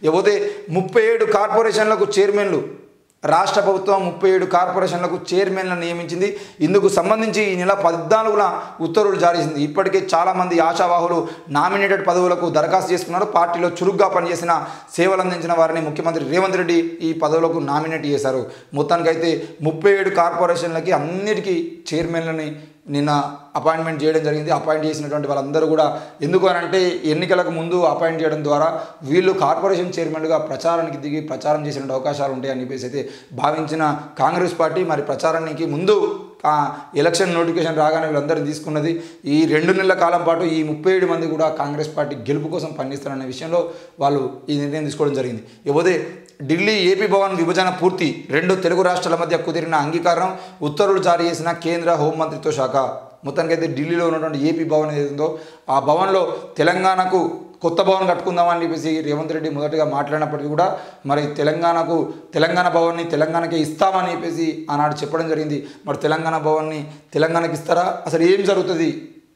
ఇకపోతే 37 కార్పొరేషన్లకు చైర్మన్లు రాష్ట్ర ప్రభుత్వం 37 కార్పొరేషన్లకు చైర్మన్లను నియమించింది. ఇందుకు సంబంధించి ఈ నెల 14న ఉత్తర్వులు జారీ చేసింది. ఇప్పటికే చాలామంది ఆశావాహులు నామినేటెడ్ పదవులకు దరఖాస్తు చేసుకున్నారు. పార్టీలో చురుగ్గా పనిచేసిన సేవలు అందించిన వారిని ముఖ్యమంత్రి రేవంత్ రెడ్డి ఈ పదవులకు నామినేట్ చేశారు. మొత్తానికైతే 37 కార్పొరేషన్లకి అన్నిటికీ చైర్మన్లని నిన్న అపాయింట్మెంట్ చేయడం జరిగింది. అపాయింట్ చేసినటువంటి వాళ్ళందరూ కూడా ఎందుకు అని అంటే ఎన్నికలకు ముందు అపాయింట్ చేయడం ద్వారా వీళ్ళు కార్పొరేషన్ చైర్మన్గా ప్రచారానికి దిగి ప్రచారం చేసిన అవకాశాలు ఉంటాయని చెప్పేసి అయితే భావించిన కాంగ్రెస్ పార్టీ మరి ప్రచారానికి ముందు ఎలక్షన్ నోటిఫికేషన్ రాగానే వీళ్ళందరినీ తీసుకున్నది. ఈ 2 నెలల కాలం పాటు ఈ 37 మంది కూడా కాంగ్రెస్ పార్టీ గెలుపు కోసం పనిచేస్తారనే విషయంలో వాళ్ళు ఈ నిర్ణయం తీసుకోవడం జరిగింది. ఇకపోతే ఢిల్లీ ఏపీ భవన్ విభజన పూర్తి 2 తెలుగు రాష్ట్రాల మధ్య కుదిరిన అంగీకారం ఉత్తర్వులు జారీ చేసిన కేంద్ర హోంమంత్రిత్వ శాఖ. మొత్తానికైతే ఢిల్లీలో ఉన్నటువంటి ఏపీ భవన్ ఏదైందో ఆ భవన్లో తెలంగాణకు కొత్త భవన్ కట్టుకుందామని చెప్పేసి రేవంత్ రెడ్డి మొదటగా మాట్లాడినప్పటికీ కూడా మరి తెలంగాణ భవన్ని తెలంగాణకే ఇస్తామని చెప్పేసి ఆనాడు చెప్పడం జరిగింది. మరి తెలంగాణ భవన్ని తెలంగాణకి ఇస్తారా? అసలు ఏం జరుగుతుంది?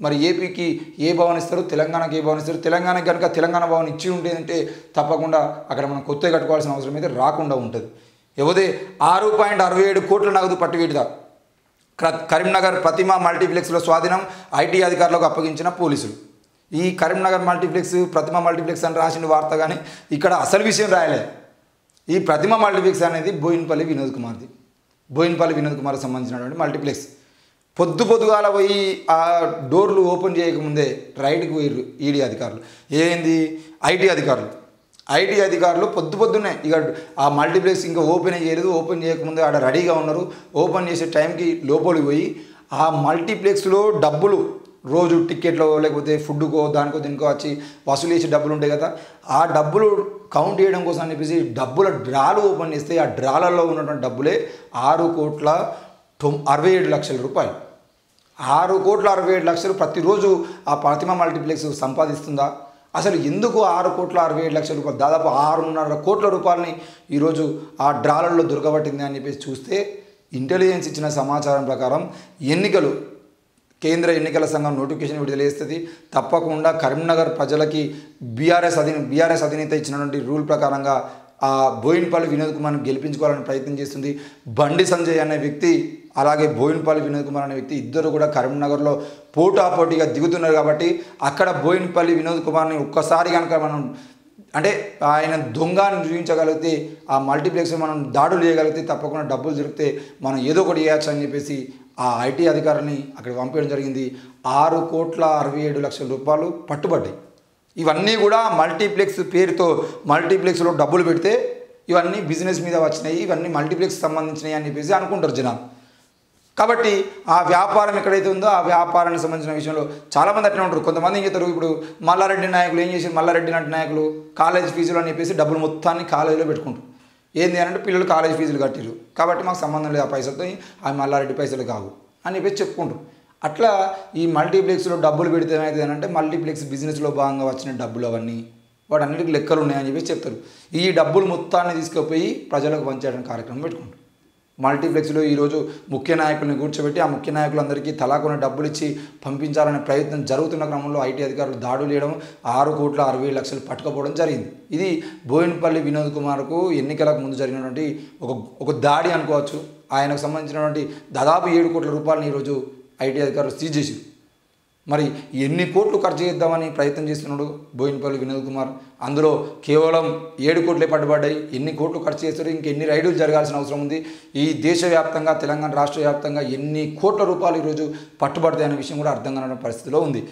మరి ఏపీకి ఏ భవన్ ఇస్తారు, తెలంగాణకి ఏ భవన్ ఇస్తారు? తెలంగాణకి కనుక తెలంగాణ భవన్ ఇచ్చి ఉంటేదంటే తప్పకుండా అక్కడ మనం కొత్తగా కట్టుకోవాల్సిన అవసరం అయితే రాకుండా ఉంటుంది. ఇకపోతే 6.67 కోట్ల నగదు పట్టివేట కరీంనగర్ ప్రతిమ మల్టీప్లెక్స్లో స్వాధీనం ఐటీ అధికారులకు అప్పగించిన పోలీసులు. ఈ కరీంనగర్ మల్టీప్లెక్స్ ప్రతిమ మల్టీప్లెక్స్ అని రాసిన వార్త కానీ ఇక్కడ అసలు విషయం రాయలే. ఈ ప్రతిమ మల్టీప్లెక్స్ అనేది బోయినపల్లి వినోద్ కుమార్కి సంబంధించినటువంటి మల్టీప్లెక్స్. పొద్దుగాల పోయి ఆ డోర్లు ఓపెన్ చేయకముందే రైడ్కి పోయిర్రు ఈడీ అధికారులు. ఏంది ఐటీ అధికారులు పొద్దున్నే ఇక ఆ మల్టీప్లెక్స్ ఇంకా ఓపెన్ చేయలేదు. ఓపెన్ చేయకముందే ఆడ రెడీగా ఉన్నారు. ఓపెన్ చేసే టైంకి లోపలికి పోయి ఆ మల్టీప్లెక్స్లో డబ్బులు రోజు టికెట్లో లేకపోతే ఫుడ్కో దానికో దీనికో వచ్చి వసూలు చేసే డబ్బులు ఉంటాయి కదా, ఆ డబ్బులు కౌంట్ చేయడం కోసం అని చెప్పేసి డబ్బుల డ్రాలు ఓపెన్ చేస్తే ఆ డ్రాలలో ఉన్నటువంటి డబ్బులే 6,67,00,000 రూపాయలు. 6,67,00,000 ప్రతిరోజు ఆ ప్రతిమ మల్టీప్లెక్స్ సంపాదిస్తుందా? అసలు ఎందుకు 6,67,00,000 రూపాయలు, దాదాపు 6.5 కోట్ల రూపాయలని ఈరోజు ఆ డ్రాలలో దొరకబట్టింది అని చెప్పేసి చూస్తే ఇంటెలిజెన్స్ ఇచ్చిన సమాచారం ప్రకారం కేంద్ర ఎన్నికల సంఘం నోటిఫికేషన్ విడుదల చేస్తుంది. తప్పకుండా కరీంనగర్ ప్రజలకి బీఆర్ఎస్ అధినేత ఇచ్చినటువంటి రూల్ ప్రకారంగా ఆ బోయినపల్లి వినోద్ కుమార్ని గెలిపించుకోవాలని ప్రయత్నం చేస్తుంది. బండి సంజయ్ అనే వ్యక్తి అలాగే బోయినపల్లి వినోద్ కుమార్ అనే వ్యక్తి ఇద్దరు కూడా కరీంనగర్లో పోటాపోటీగా దిగుతున్నారు. కాబట్టి అక్కడ బోయినపల్లి వినోద్ కుమార్ని ఒక్కసారి కనుక మనం అంటే ఆయన దొంగని చూపించగలిగితే ఆ మల్టీప్లెక్స్ మనం దాడులు చేయగలిగితే తప్పకుండా డబ్బులు దొరికితే మనం ఏదో ఒకటి చేయొచ్చు అని చెప్పేసి ఆ ఐటీ అధికారులని అక్కడ పంపించడం జరిగింది. 6,67,00,000 రూపాయలు పట్టుబడ్డాయి. ఇవన్నీ కూడా మల్టీప్లెక్స్ పేరుతో మల్టీప్లెక్స్లో డబ్బులు పెడితే ఇవన్నీ బిజినెస్ మీద వచ్చినాయి, ఇవన్నీ మల్టీప్లెక్స్ సంబంధించినవి అని చెప్పేసి అనుకుంటారు జనాలు. కాబట్టి ఆ వ్యాపారం ఎక్కడైతే ఉందో ఆ వ్యాపారానికి సంబంధించిన విషయంలో చాలామంది అట్లా ఉంటారు. కొంతమంది ఏం చేస్తారు, ఇప్పుడు మల్లారెడ్డి నాయకులు ఏం చేసి మల్లారెడ్డి లాంటి నాయకులు కాలేజ్ ఫీజులు అని చెప్పేసి డబ్బులు మొత్తాన్ని కాలేజీలో పెట్టుకుంటారు. ఏంది అని అంటే పిల్లలు కాలేజ్ ఫీజులు కట్టిరు కాబట్టి మాకు సంబంధం లేదు, ఆ పైసలతో అవి మల్లారెడ్డి పైసలు కావు అని చెప్పేసి చెప్పుకుంటారు. అట్లా ఈ మల్టీప్లెక్స్లో డబ్బులు పెడితే ఏమవుతుంది అని అంటే మల్టీప్లెక్స్ బిజినెస్లో భాగంగా వచ్చిన డబ్బులు అవన్నీ వాటన్నిటికి లెక్కలు ఉన్నాయని చెప్పేసి చెప్తారు. ఈ డబ్బులు మొత్తాన్ని తీసుకుపోయి ప్రజలకు పంచేయడానికి కార్యక్రమం పెట్టుకుంటారు. మల్టీప్లెక్స్లో ఈరోజు ముఖ్య నాయకుల్ని కూర్చోబెట్టి ఆ ముఖ్య నాయకులందరికీ తలా కొన్ని డబ్బులు ఇచ్చి పంపించాలనే ప్రయత్నం జరుగుతున్న క్రమంలో ఐటీ అధికారులు దాడులు చేయడం 6,60,00,000 పట్టుకపోవడం జరిగింది. ఇది బోయినపల్లి వినోద్ కుమార్కు ఎన్నికలకు ముందు జరిగినటువంటి ఒక దాడి అనుకోవచ్చు. ఆయనకు సంబంధించినటువంటి దాదాపు 7 కోట్ల రూపాయలని ఈరోజు ఐటీ అధికారులు సీజ్ చేశారు. మరి ఎన్ని కోట్లు ఖర్చు చేద్దామని ప్రయత్నం చేస్తున్నాడు బోయినపల్లి వినోద్ కుమార్? అందులో కేవలం 7 కోట్లే పట్టుబడ్డాయి. ఎన్ని కోట్లు ఖర్చు చేస్తారు, ఇంకెన్ని రైడులు జరగాల్సిన అవసరం ఉంది? ఈ దేశవ్యాప్తంగా తెలంగాణ రాష్ట్ర వ్యాప్తంగా ఎన్ని కోట్ల రూపాయలు ఈరోజు పట్టుబడతాయి అనే విషయం కూడా అర్థం కాని పరిస్థితిలో ఉంది.